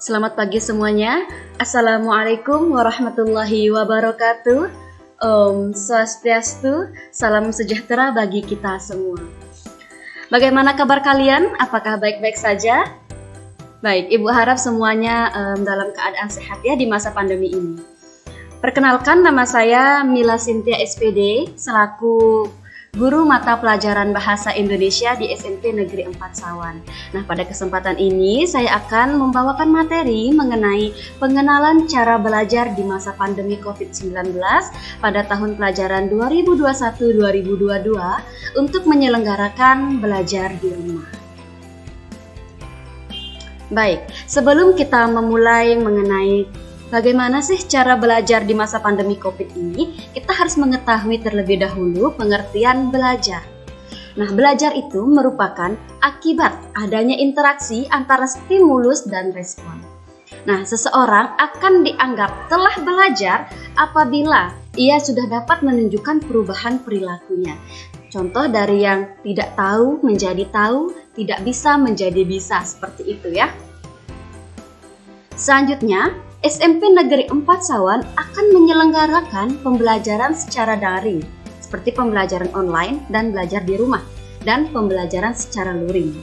Selamat pagi semuanya. Assalamualaikum warahmatullahi wabarakatuh. Om Swastiastu, salam sejahtera bagi kita semua. Bagaimana kabar kalian? Apakah baik-baik saja? Baik, Ibu harap semuanya dalam keadaan sehat ya di masa pandemi ini. Perkenalkan, nama saya Mila Cynthia SPD, selaku Guru Mata Pelajaran Bahasa Indonesia di SMP Negeri 4 Sawan. Nah, pada kesempatan ini saya akan membawakan materi mengenai pengenalan cara belajar di masa pandemi COVID-19 pada tahun pelajaran 2021-2022 untuk menyelenggarakan belajar di rumah. Baik, sebelum kita memulai mengenai bagaimana sih cara belajar di masa pandemi COVID ini, kita harus mengetahui terlebih dahulu pengertian belajar. Nah, belajar itu merupakan akibat adanya interaksi antara stimulus dan respon. Nah, seseorang akan dianggap telah belajar apabila ia sudah dapat menunjukkan perubahan perilakunya. Contoh dari yang tidak tahu menjadi tahu, tidak bisa menjadi bisa, seperti itu ya. Selanjutnya, SMP Negeri 4 Sawan akan menyelenggarakan pembelajaran secara daring, seperti pembelajaran online dan belajar di rumah, dan pembelajaran secara luring.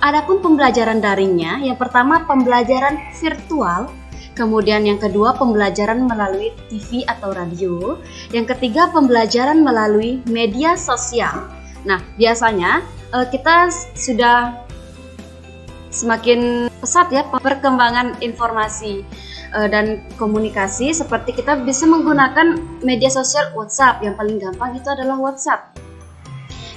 Adapun pembelajaran daringnya, yang pertama pembelajaran virtual, kemudian yang kedua pembelajaran melalui TV atau radio, yang ketiga pembelajaran melalui media sosial. Nah, biasanya kita sudah semakin pesat ya perkembangan informasi dan komunikasi, seperti kita bisa menggunakan media sosial WhatsApp. Yang paling gampang itu adalah WhatsApp.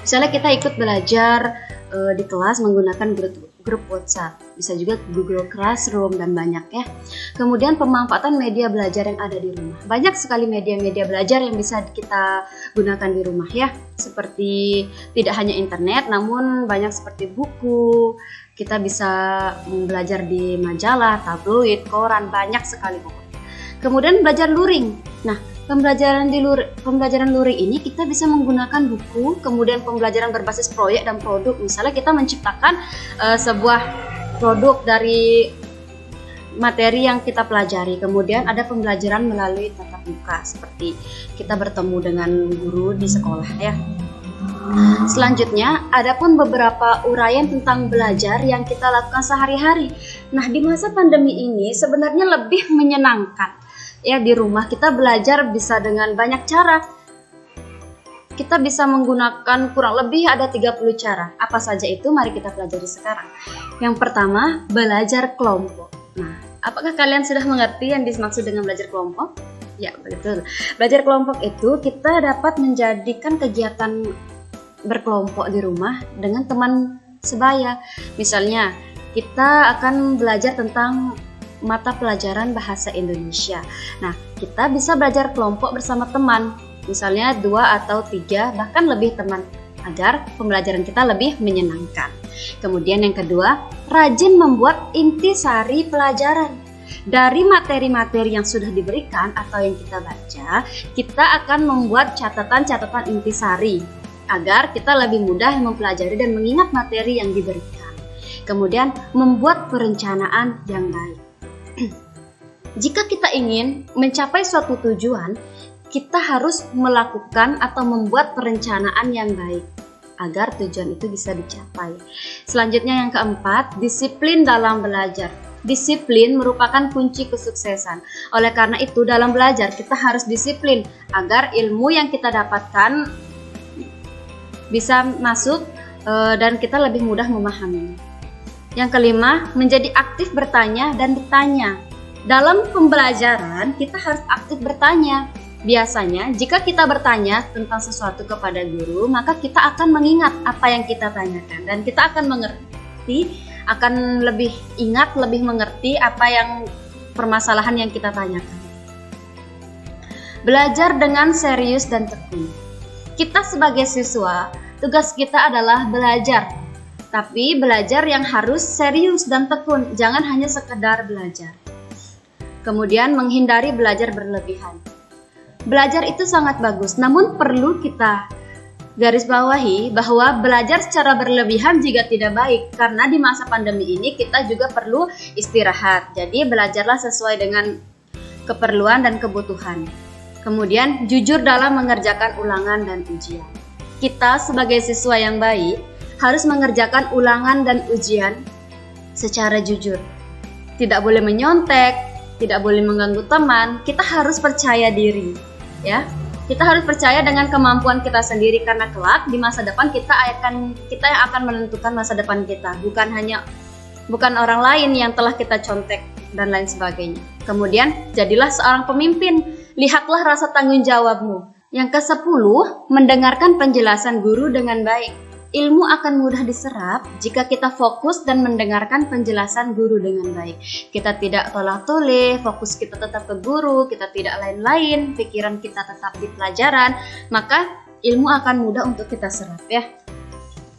Misalnya kita ikut belajar di kelas menggunakan grup WhatsApp, bisa juga Google Classroom dan banyak ya. Kemudian pemanfaatan media belajar yang ada di rumah. Banyak sekali media-media belajar yang bisa kita gunakan di rumah ya. Seperti tidak hanya internet, namun banyak seperti buku. Kita bisa belajar di majalah, tabloid, koran, banyak sekali pokoknya. Kemudian belajar luring. Nah, pembelajaran luring ini kita bisa menggunakan buku, kemudian pembelajaran berbasis proyek dan produk. Misalnya kita menciptakan sebuah produk dari materi yang kita pelajari. Kemudian ada pembelajaran melalui tatap muka, seperti kita bertemu dengan guru di sekolah ya. Selanjutnya, ada pun beberapa uraian tentang belajar yang kita lakukan sehari-hari. Nah, di masa pandemi ini sebenarnya lebih menyenangkan. Ya, di rumah kita belajar bisa dengan banyak cara. Kita bisa menggunakan kurang lebih ada 30 cara. Apa saja itu? Mari kita pelajari sekarang. Yang pertama, belajar kelompok. Nah, apakah kalian sudah mengerti yang dimaksud dengan belajar kelompok? Ya, betul. Belajar kelompok itu kita dapat menjadikan kegiatan berkelompok di rumah dengan teman sebaya. Misalnya, kita akan belajar tentang mata pelajaran bahasa Indonesia. Nah, kita bisa belajar kelompok bersama teman, misalnya 2 atau 3, bahkan lebih teman, agar pembelajaran kita lebih menyenangkan. Kemudian yang kedua, rajin membuat intisari pelajaran. Dari materi-materi yang sudah diberikan atau yang kita baca, kita akan membuat catatan-catatan intisari agar kita lebih mudah mempelajari dan mengingat materi yang diberikan. Kemudian membuat perencanaan yang baik. Jika kita ingin mencapai suatu tujuan, kita harus melakukan atau membuat perencanaan yang baik agar tujuan itu bisa dicapai. Selanjutnya yang keempat, disiplin dalam belajar. Disiplin merupakan kunci kesuksesan. Oleh karena itu, dalam belajar kita harus disiplin agar ilmu yang kita dapatkan bisa masuk dan kita lebih mudah memahaminya. Yang kelima, menjadi aktif bertanya dan bertanya. Dalam pembelajaran, kita harus aktif bertanya. Biasanya, jika kita bertanya tentang sesuatu kepada guru, maka kita akan mengingat apa yang kita tanyakan. Dan kita akan mengerti, akan lebih ingat, lebih mengerti apa yang permasalahan yang kita tanyakan. Belajar dengan serius dan tekun. Kita sebagai siswa, tugas kita adalah belajar. Tapi belajar yang harus serius dan tekun, jangan hanya sekedar belajar. Kemudian menghindari belajar berlebihan. Belajar itu sangat bagus, namun perlu kita garis bawahi bahwa belajar secara berlebihan juga tidak baik, karena di masa pandemi ini kita juga perlu istirahat. Jadi belajarlah sesuai dengan keperluan dan kebutuhan. Kemudian jujur dalam mengerjakan ulangan dan ujian. Kita sebagai siswa yang baik harus mengerjakan ulangan dan ujian secara jujur. Tidak boleh menyontek, tidak boleh mengganggu teman. Kita harus percaya diri, ya. Kita harus percaya dengan kemampuan kita sendiri, karena kelak di masa depan kita yang akan menentukan masa depan kita, bukan orang lain yang telah kita contek dan lain sebagainya. Kemudian jadilah seorang pemimpin, lihatlah rasa tanggung jawabmu. Yang ke-10, mendengarkan penjelasan guru dengan baik. Ilmu akan mudah diserap jika kita fokus dan mendengarkan penjelasan guru dengan baik. Kita tidak tolak-toleh, fokus kita tetap ke guru, kita tidak lain-lain, pikiran kita tetap di pelajaran, maka ilmu akan mudah untuk kita serap, ya.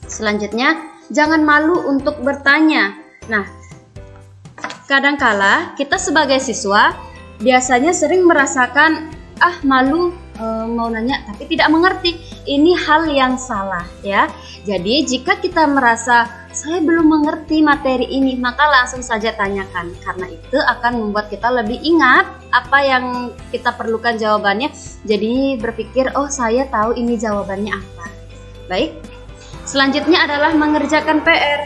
Selanjutnya, jangan malu untuk bertanya. Nah, kadangkala kita sebagai siswa biasanya sering merasakan malu mau nanya tapi tidak mengerti. Ini hal yang salah, ya. Jadi jika kita merasa saya belum mengerti materi ini, maka langsung saja tanyakan, karena itu akan membuat kita lebih ingat apa yang kita perlukan jawabannya. Jadi berpikir, oh saya tahu ini jawabannya apa. Baik. Selanjutnya adalah mengerjakan PR.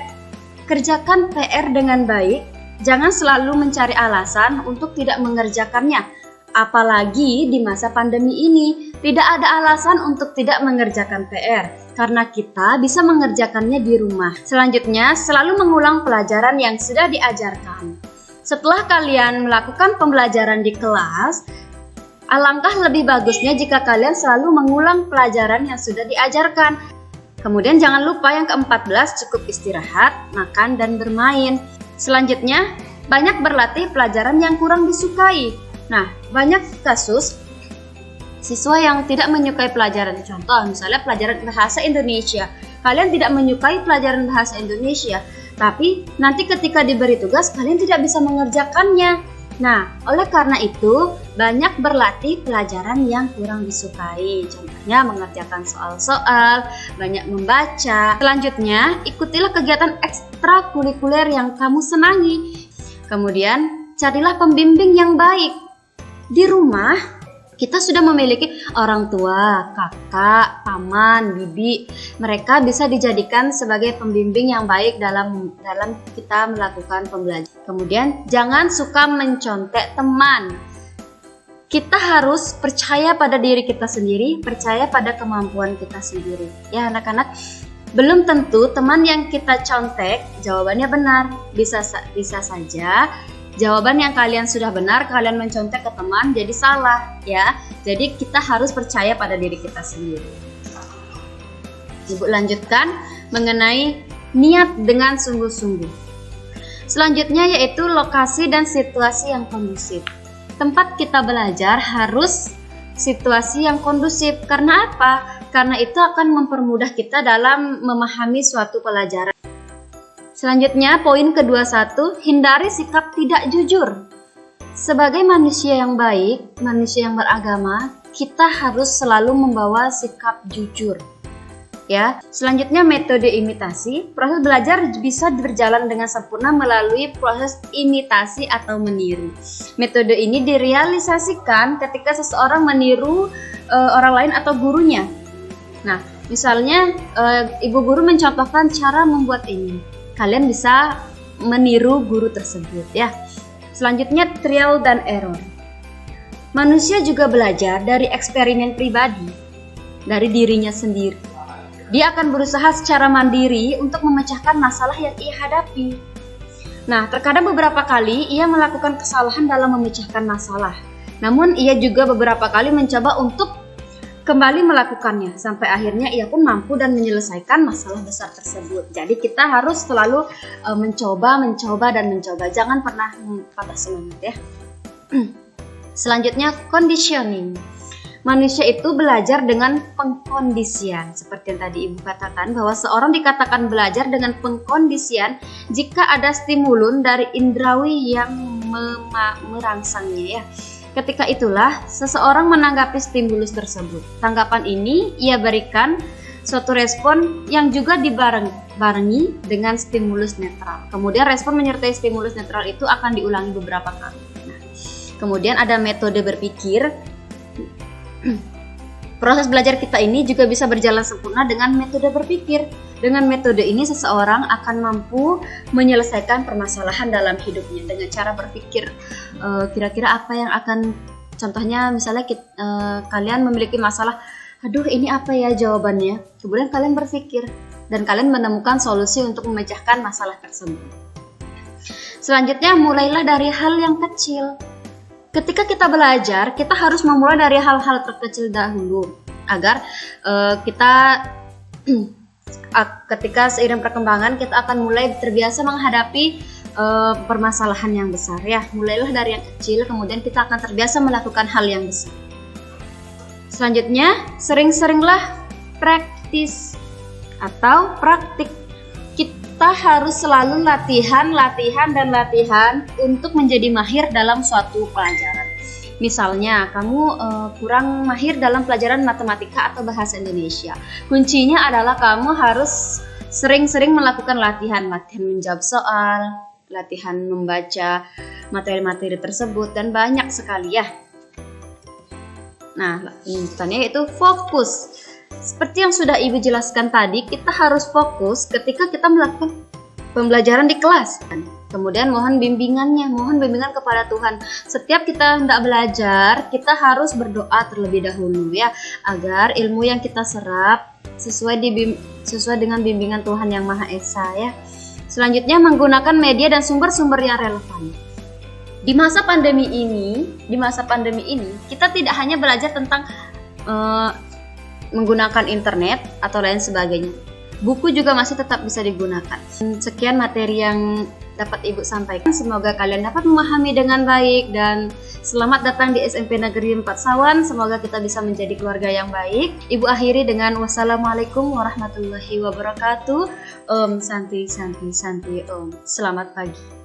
Kerjakan PR dengan baik. Jangan selalu mencari alasan untuk tidak mengerjakannya. Apalagi di masa pandemi ini, tidak ada alasan untuk tidak mengerjakan PR, karena kita bisa mengerjakannya di rumah. Selanjutnya, selalu mengulang pelajaran yang sudah diajarkan. Setelah kalian melakukan pembelajaran di kelas, alangkah lebih bagusnya jika kalian selalu mengulang pelajaran yang sudah diajarkan. Kemudian jangan lupa yang ke-14, cukup istirahat, makan, dan bermain. Selanjutnya, banyak berlatih pelajaran yang kurang disukai. Nah, banyak kasus siswa yang tidak menyukai pelajaran. Contoh, misalnya pelajaran bahasa Indonesia. Kalian tidak menyukai pelajaran bahasa Indonesia, tapi nanti ketika diberi tugas, kalian tidak bisa mengerjakannya. Nah, oleh karena itu, banyak berlatih pelajaran yang kurang disukai. Contohnya, mengerjakan soal-soal, banyak membaca. Selanjutnya, ikutilah kegiatan ekstrakurikuler yang kamu senangi. Kemudian, carilah pembimbing yang baik. Di rumah, kita sudah memiliki orang tua, kakak, paman, bibi. Mereka bisa dijadikan sebagai pembimbing yang baik dalam kita melakukan pembelajaran. Kemudian, jangan suka mencontek teman. Kita harus percaya pada diri kita sendiri, percaya pada kemampuan kita sendiri. Ya anak-anak, belum tentu teman yang kita contek jawabannya benar. Bisa saja jawaban yang kalian sudah benar, kalian mencontek ke teman jadi salah, ya. Jadi kita harus percaya pada diri kita sendiri. Ibu lanjutkan mengenai niat dengan sungguh-sungguh. Selanjutnya yaitu lokasi dan situasi yang kondusif. Tempat kita belajar harus situasi yang kondusif. Karena apa? Karena itu akan mempermudah kita dalam memahami suatu pelajaran. Selanjutnya, poin ke-21, hindari sikap tidak jujur. Sebagai manusia yang baik, manusia yang beragama, kita harus selalu membawa sikap jujur. Ya. Selanjutnya, metode imitasi. Proses belajar bisa berjalan dengan sempurna melalui proses imitasi atau meniru. Metode ini direalisasikan ketika seseorang meniru orang lain atau gurunya. Nah, misalnya ibu guru mencontohkan cara membuat ini. Kalian bisa meniru guru tersebut, ya. Selanjutnya, trial dan error. Manusia juga belajar dari eksperimen pribadi, dari dirinya sendiri. Dia akan berusaha secara mandiri untuk memecahkan masalah yang ia hadapi. Nah, terkadang beberapa kali ia melakukan kesalahan dalam memecahkan masalah. Namun, ia juga beberapa kali mencoba untuk kembali melakukannya, sampai akhirnya ia pun mampu dan menyelesaikan masalah besar tersebut. Jadi kita harus selalu mencoba, jangan pernah patah semangat, ya. Selanjutnya, conditioning. Manusia itu belajar dengan pengkondisian. Seperti yang tadi Ibu katakan, bahwa seorang dikatakan belajar dengan pengkondisian jika ada stimulun dari indrawi yang merangsangnya, ya. Ketika itulah seseorang menanggapi stimulus tersebut. Tanggapan ini ia berikan suatu respon yang juga dibarengi dengan stimulus netral. Kemudian respon menyertai stimulus netral itu akan diulangi beberapa kali. Nah, kemudian ada metode berpikir. Proses belajar kita ini juga bisa berjalan sempurna dengan metode berpikir. Dengan metode ini seseorang akan mampu menyelesaikan permasalahan dalam hidupnya dengan cara berpikir. Kira-kira apa yang akan, contohnya misalnya kalian memiliki masalah, aduh ini apa ya jawabannya. Kemudian kalian berpikir dan kalian menemukan solusi untuk memecahkan masalah tersebut. Selanjutnya, mulailah dari hal yang kecil. Ketika kita belajar, kita harus memulai dari hal-hal terkecil dahulu agar ketika seiring perkembangan kita akan mulai terbiasa menghadapi permasalahan yang besar ya. Mulailah dari yang kecil, kemudian kita akan terbiasa melakukan hal yang besar. Selanjutnya, sering-seringlah praktis atau praktik. Kita harus selalu latihan untuk menjadi mahir dalam suatu pelajaran. Misalnya, kamu kurang mahir dalam pelajaran matematika atau bahasa Indonesia. Kuncinya adalah kamu harus sering-sering melakukan latihan menjawab soal, latihan membaca materi-materi tersebut, dan banyak sekali ya. Nah, lanjutannya yaitu fokus. Seperti yang sudah Ibu jelaskan tadi, kita harus fokus ketika kita melakukan pembelajaran di kelas. Kemudian mohon bimbingan kepada Tuhan. Setiap kita hendak belajar, kita harus berdoa terlebih dahulu ya, agar ilmu yang kita serap sesuai dengan bimbingan Tuhan yang Maha Esa ya. Selanjutnya, menggunakan media dan sumber-sumber yang relevan. Di masa pandemi ini, kita tidak hanya belajar tentang menggunakan internet atau lain sebagainya. Buku juga masih tetap bisa digunakan. Sekian materi yang dapat Ibu sampaikan. Semoga kalian dapat memahami dengan baik, dan selamat datang di SMP Negeri 4 Sawan. Semoga kita bisa menjadi keluarga yang baik. Ibu akhiri dengan wassalamualaikum warahmatullahi wabarakatuh. Om Santi Santi Santi Om. Selamat pagi.